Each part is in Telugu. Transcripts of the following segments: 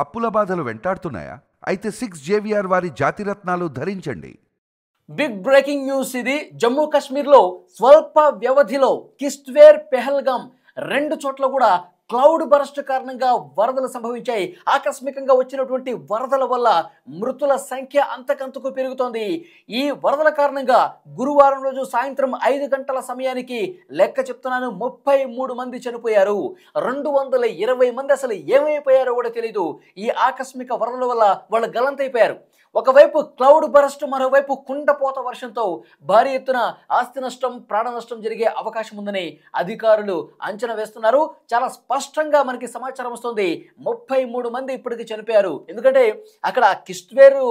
అప్పుల బాధలు వెంటాడుతున్నాయా? అయితే 6 జేవిఆర్ వారి జాతిరత్నాలు ధరించండి. బిగ్ బ్రేకింగ్ న్యూస్ ఇది. జమ్మూ కాశ్మీర్లో స్వల్ప వ్యవధిలో కిష్ట్వేర్, పెహల్గాం రెండు చోట్ల కూడా క్లౌడ్ బరస్ట్ కారణంగా వరదలు సంభవించాయి. ఆకస్మికంగా వచ్చినటువంటి వరదల వల్ల మృతుల సంఖ్య అంతకంతకు పెరుగుతోంది. ఈ వరదల కారణంగా గురువారం రోజు సాయంత్రం 5 గంటల సమయానికి లెక్క చెప్తున్నాను 33 మంది చనిపోయారు. 220 మంది అసలు ఏమైపోయారో కూడా తెలియదు. ఈ ఆకస్మిక వరదల వల్ల వాళ్ళు గల్లంతైపోయారు. ఒకవైపు క్లౌడ్ బరస్ట్, మరోవైపు కుండపోత వర్షంతో భారీ ఎత్తున ఆస్తి నష్టం, ప్రాణ నష్టం జరిగే అవకాశం ఉందని అధికారులు అంచనా వేస్తున్నారు. చాలా స్పష్టంగా మనకి సమాచారం వస్తుంది. 33 మంది ఇప్పటికి చనిపోయారు. ఎందుకంటే అక్కడ కిష్ట్వేరు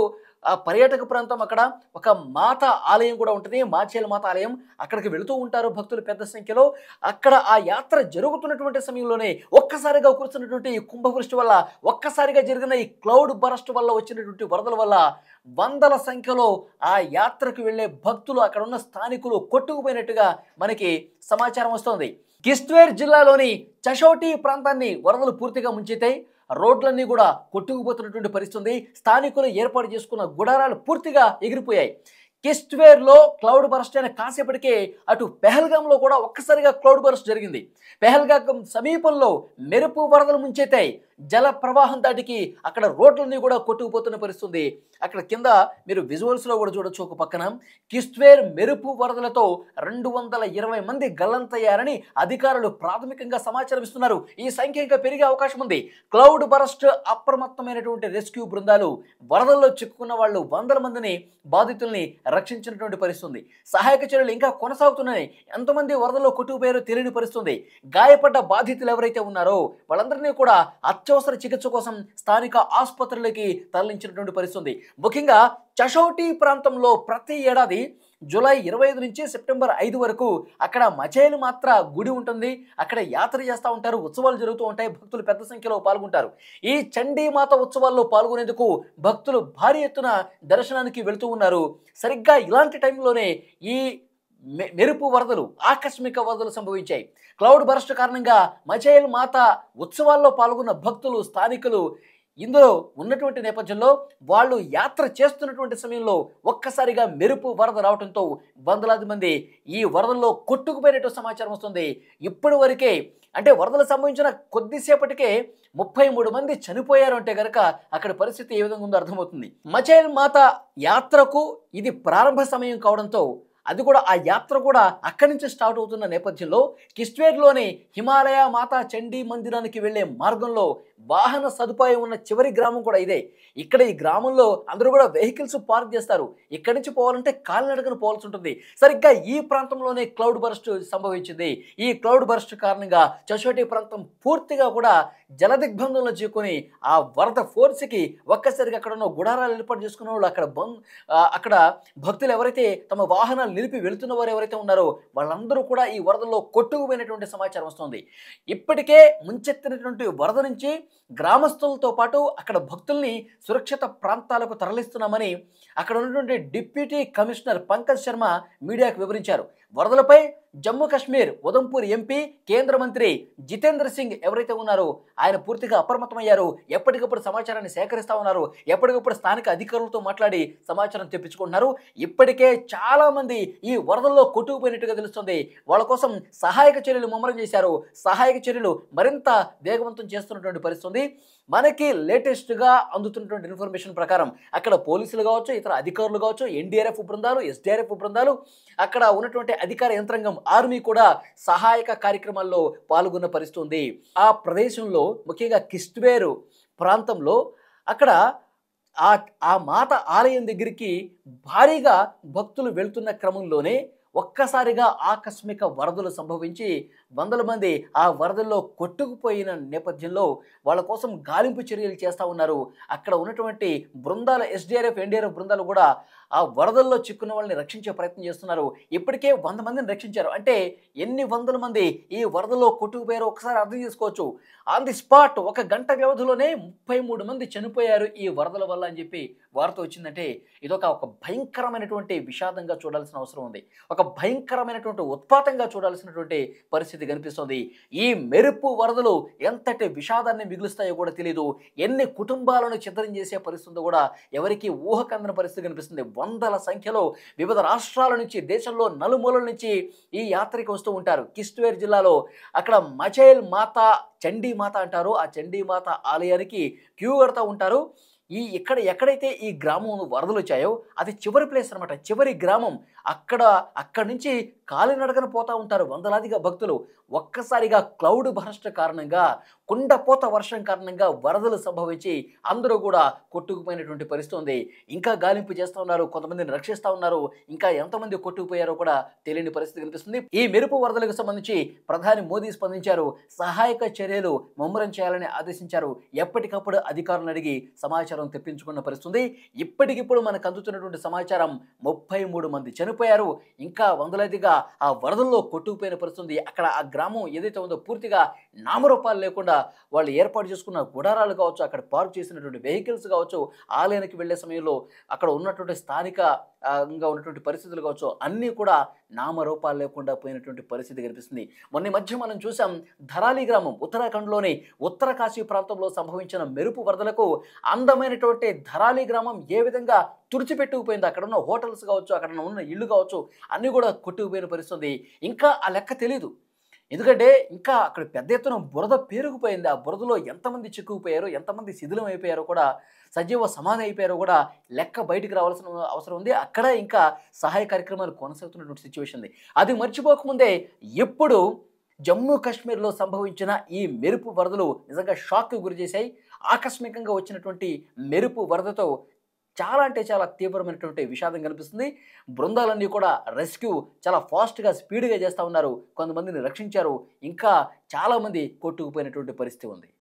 పర్యాటక ప్రాంతం, అక్కడ ఒక మాత ఆలయం కూడా ఉంటుంది, మాచేల మాత ఆలయం. అక్కడికి వెళుతూ ఉంటారు భక్తులు పెద్ద సంఖ్యలో. అక్కడ ఆ యాత్ర జరుగుతున్నటువంటి సమయంలోనే ఒక్కసారిగా కురుస్తున్నటువంటి కుంభవృష్టి వల్ల, ఒక్కసారిగా జరిగిన ఈ క్లౌడ్ బరస్ట్ వల్ల వచ్చినటువంటి వరదల వల్ల వందల సంఖ్యలో ఆ యాత్రకు వెళ్లే భక్తులు, అక్కడ ఉన్న స్థానికులు కొట్టుకుపోయినట్టుగా మనకి సమాచారం వస్తోంది. కిష్ట్వేర్ జిల్లాలోని చషోటి ప్రాంతాన్ని వరదలు పూర్తిగా ముంచెత్తాయి. రోడ్లన్నీ కూడా కొట్టుకుపోతున్నటువంటి పరిస్థితి. స్థానికులు ఏర్పాటు చేసుకున్న గుడారాలు పూర్తిగా ఎగిరిపోయాయి. కిష్ట్వేర్లో క్లౌడ్ బరస్ట్ అయిన కాసేపటికే అటు పెహల్గాంలో కూడా ఒక్కసారిగా క్లౌడ్ బరస్ట్ జరిగింది. పెహల్గాం సమీపంలో మెరుపు వరదలు ముంచెత్తాయి. జల ప్రవాహం దాటికి అక్కడ రోడ్లన్నీ కూడా కొట్టుకుపోతున్న పరిస్థితి. అక్కడ కింద మీరు విజువల్స్లో కూడా చూడొచ్చు. ఒక పక్కన కిష్ట్వేర్ మెరుపు వరదలతో 220 మంది గల్లంతయ్యారని అధికారులు ప్రాథమికంగా సమాచారం ఇస్తున్నారు. ఈ సంఖ్య ఇంకా పెరిగే అవకాశం ఉంది. క్లౌడ్ బరస్ట్, అప్రమత్తమైనటువంటి రెస్క్యూ బృందాలు వరదల్లో చిక్కుకున్న వాళ్ళు 100 మందిని, బాధితుల్ని రక్షించినటువంటి పరిస్థితి. సహాయక చర్యలు ఇంకా కొనసాగుతున్నాయి. ఎంతమంది వరదల్లో కొట్టుకుపోయారో తెలియని పరిస్థితి. గాయపడ్డ బాధితులు ఎవరైతే ఉన్నారో వాళ్ళందరినీ కూడా అత్యవసర చికిత్స కోసం స్థానిక ఆసుపత్రులకి తరలించినటువంటి పరిస్థితి. ముఖ్యంగా చషోటి ప్రాంతంలో ప్రతి ఏడాది జూలై 25 నుంచి సెప్టెంబర్ 5 వరకు అక్కడ మచేల్ మాత్ర గుడి ఉంటుంది. అక్కడ యాత్ర చేస్తూ ఉంటారు, ఉత్సవాలు జరుగుతూ ఉంటాయి, భక్తులు పెద్ద సంఖ్యలో పాల్గొంటారు. ఈ చండీమాత ఉత్సవాల్లో పాల్గొనేందుకు భక్తులు భారీ ఎత్తున దర్శనానికి వెళుతూ ఉన్నారు. సరిగ్గా ఇలాంటి టైంలోనే ఈ మెరుపు వరదలు, ఆకస్మిక వరదలు సంభవించాయి. క్లౌడ్ బరస్ట్ కారణంగా మచేల్ మాత ఉత్సవాల్లో పాల్గొన్న భక్తులు, స్థానికులు ఇందులో ఉన్నటువంటి నేపథ్యంలో వాళ్ళు యాత్ర చేస్తున్నటువంటి సమయంలో ఒక్కసారిగా మెరుపు వరద రావడంతో వందలాది మంది ఈ వరదల్లో కొట్టుకుపోయినట్టు సమాచారం వస్తుంది. ఇప్పటి వరకే అంటే వరదలు సంభవించిన కొద్దిసేపటికే 33 మంది చనిపోయారు అంటే కనుక అక్కడ పరిస్థితి ఏ విధంగా ఉందో అర్థమవుతుంది. మచేల్ మాత యాత్రకు ఇది ప్రారంభ సమయం కావడంతో, అది కూడా ఆ యాత్ర కూడా అక్కడి నుంచి స్టార్ట్ అవుతున్న నేపథ్యంలో కిష్ట్వేర్లోని హిమాలయ మాతా చండీ మందిరానికి వెళ్లే మార్గంలో వాహన సదుపాయం ఉన్న చివరి గ్రామం కూడా ఇదే. ఇక్కడ ఈ గ్రామంలో అందరూ కూడా వెహికల్స్ పార్క్ చేస్తారు. ఇక్కడి నుంచి పోవాలంటే కాలినడకన పోవాల్సి ఉంటుంది. సరిగ్గా ఈ ప్రాంతంలోనే క్లౌడ్ బరస్ట్ సంభవించింది. ఈ క్లౌడ్ బరస్ట్ కారణంగా చషోటి ప్రాంతం పూర్తిగా కూడా జలదిగ్బంధంలో చిక్కుని ఆ వరద ఫోర్స్కి ఒక్కసారిగా అక్కడ ఉన్న గుడారాలు ఏర్పాటు చేసుకున్న వాళ్ళు, అక్కడ భక్తులు ఎవరైతే తమ వాహనాలు నిలిపి వెళుతున్న వారు ఎవరైతే ఉన్నారో వాళ్ళందరూ కూడా ఈ వరదల్లో కొట్టుకుపోయినటువంటి సమాచారం వస్తుంది. ఇప్పటికే ముంచెత్తినటువంటి వరద నుంచి గ్రామస్తులతో పాటు అక్కడ భక్తుల్ని సురక్షిత ప్రాంతాలకు తరలిస్తున్నామని అక్కడ ఉన్నటువంటి డిప్యూటీ కమిషనర్ పంకజ్ శర్మ మీడియాకు వివరించారు. వరదలపై జమ్మూ కాశ్మీర్ ఉదంపూర్ ఎంపీ, కేంద్ర మంత్రి జితేంద్ర సింగ్ ఎవరైతే ఉన్నారో ఆయన పూర్తిగా అప్రమత్తమయ్యారు. ఎప్పటికప్పుడు సమాచారాన్ని సేకరిస్తూ ఉన్నారు. ఎప్పటికప్పుడు స్థానిక అధికారులతో మాట్లాడి సమాచారం తెప్పించుకుంటున్నారు. ఇప్పటికే చాలా మంది ఈ వరదల్లో కొట్టుకుపోయినట్టుగా తెలుస్తుంది. వాళ్ళ కోసం సహాయక చర్యలు ముమ్మరం చేశారు. సహాయక చర్యలు మరింత వేగవంతం చేస్తున్నటువంటి పరిస్థితి. మనకి లేటెస్ట్గా అందుతున్నటువంటి ఇన్ఫర్మేషన్ ప్రకారం అక్కడ పోలీసులు కావచ్చు, ఇతర అధికారులు కావచ్చు, ఎన్డీఆర్ఎఫ్ బృందాలు, ఎస్డీఆర్ఎఫ్ బృందాలు, అక్కడ ఉన్నటువంటి అధికార యంత్రాంగం, ఆర్మీ కూడా సహాయక కార్యక్రమాల్లో పాల్గొన్న పరిస్థితి ఉంది. ఆ ప్రదేశంలో ముఖ్యంగా కిష్ట్వేర్ ప్రాంతంలో అక్కడ ఆ మాత ఆలయం దగ్గరికి భారీగా భక్తులు వెళ్తున్న క్రమంలోనే ఒక్కసారిగా ఆకస్మిక వరదలు సంభవించి వందల మంది ఆ వరదల్లో కొట్టుకుపోయిన నేపథ్యంలో వాళ్ళ కోసం గాలింపు చర్యలు చేస్తూ ఉన్నారు. అక్కడ ఉన్నటువంటి బృందాల ఎస్డీఆర్ఎఫ్, ఎన్డీఆర్ఎఫ్ బృందాలు కూడా ఆ వరదల్లో చిక్కున్న వాళ్ళని రక్షించే ప్రయత్నం చేస్తున్నారు. ఇప్పటికే 100 మందిని రక్షించారు. అంటే ఎన్ని వందల మంది ఈ వరదలో కొట్టుకుపోయారో ఒకసారి అర్థం చేసుకోవచ్చు. ఆన్ ది స్పాట్ ఒక గంట వ్యవధిలోనే 33 మంది చనిపోయారు ఈ వరదల వల్ల అని చెప్పి వార్త వచ్చిందంటే ఒక భయంకరమైనటువంటి విషాదంగా చూడాల్సిన అవసరం ఉంది. ఒక భయంకరమైనటువంటి ఉత్పాతంగా చూడాల్సినటువంటి పరిస్థితి కనిపిస్తుంది. ఈ మెరుపు వరదలు ఎంతటి విషాదాన్ని మిగులుస్తాయో కూడా తెలియదు. ఎన్ని కుటుంబాలను ఛిద్రం చేసే పరిస్థితి ఉందో కూడా ఎవరికి ఊహకందని పరిస్థితి కనిపిస్తుంది. వందల సంఖ్యలో వివిధ రాష్ట్రాల నుంచి, దేశంలో నలుమూలల నుంచి ఈ యాత్రికి వస్తూ ఉంటారు. కిష్ట్వేర్ జిల్లాలో అక్కడ మచైల్ మాత, చండీ మాత అంటారు. ఆ చండీ మాత ఆలయానికి క్యూ కడతా ఉంటారు. ఎక్కడైతే ఈ గ్రామం వరదలు వచ్చాయో అది చివరి ప్లేస్ అనమాట, చివరి గ్రామం. అక్కడి నుంచి కాలినడకన పోతా ఉంటారు వందలాదిగా భక్తులు. ఒక్కసారిగా క్లౌడ్ బరస్ట్ కారణంగా, కుండపోత వర్షం కారణంగా వరదలు సంభవించి అందరూ కూడా కొట్టుకుపోయినటువంటి పరిస్థితి ఉంది. ఇంకా గాలింపు చేస్తూ ఉన్నారు, కొంతమందిని రక్షిస్తూ ఉన్నారు. ఇంకా ఎంతమంది కొట్టుకుపోయారో కూడా తెలియని పరిస్థితి కనిపిస్తుంది. ఈ మెరుపు వరదలకు సంబంధించి ప్రధాని మోదీ స్పందించారు. సహాయక చర్యలు ముమ్మరం చేయాలని ఆదేశించారు. ఎప్పటికప్పుడు అధికారులను అడిగి సమాచారం తెప్పించుకున్న పరిస్థితి. ఇప్పటికిప్పుడు మనకు అందుతున్నటువంటి సమాచారం 33 మంది చనిపోయారు. ఇంకా వందలాదిగా ఆ వరదల్లో కొట్టుకుపోయిన పరిస్థితి. అక్కడ ఆ గ్రామం ఏదైతే ఉందో పూర్తిగా నామరూపాలు లేకుండా వాళ్ళు ఏర్పాటు చేసుకున్న గుడారాలు కావచ్చు, అక్కడ పార్క్ చేసినటువంటి వెహికల్స్ కావచ్చు, ఆలయానికి వెళ్లే సమయంలో అక్కడ ఉన్నటువంటి స్థానికంగా ఉన్నటువంటి పరిస్థితులు కావచ్చు, అన్నీ కూడా నామరూపాలు లేకుండా పోయినటువంటి పరిస్థితి కనిపిస్తుంది. మొన్న మధ్య మనం చూసాం ధరాలి గ్రామం, ఉత్తరాఖండ్లోని ఉత్తరకాశీ ప్రాంతంలో సంభవించిన మెరుపు వరదలకు అందమైనటువంటి ధరాలి గ్రామం ఏ విధంగా తుడిచిపెట్టుకుపోయింది. అక్కడ ఉన్న హోటల్స్ కావచ్చు, అక్కడ ఉన్న ఇళ్ళు కావచ్చు, అన్నీ కూడా కొట్టుకుపోయిన పరిస్థితి. ఇంకా ఆ లెక్క తెలీదు. ఎందుకంటే ఇంకా అక్కడ పెద్ద ఎత్తున బురద పేరుకుపోయింది. ఆ బురదలో ఎంతమంది చిక్కుకుపోయారో, ఎంతమంది శిథిలం అయిపోయారో కూడా, సజీవ సమాధి అయిపోయారో కూడా లెక్క బయటికి రావాల్సిన అవసరం ఉంది. అక్కడ ఇంకా సహాయ కార్యక్రమాలు కొనసాగుతున్నటువంటి సిచ్యువేషన్ ఉంది. అది మర్చిపోకముందే ఇప్పుడు జమ్మూ కాశ్మీర్లో సంభవించిన ఈ మెరుపు వరదలు నిజంగా షాక్కి గురి చేశాయి. ఆకస్మికంగా వచ్చినటువంటి మెరుపు వరదతో చాలా అంటే చాలా తీవ్రమైనటువంటి విషాదం కనిపిస్తుంది. బృందాలన్నీ కూడా రెస్క్యూ చాలా ఫాస్ట్గా, స్పీడ్గా చేస్తూ ఉన్నారు. కొంతమందిని రక్షించారు. ఇంకా చాలామంది కొట్టుకుపోయినటువంటి పరిస్థితి ఉంది.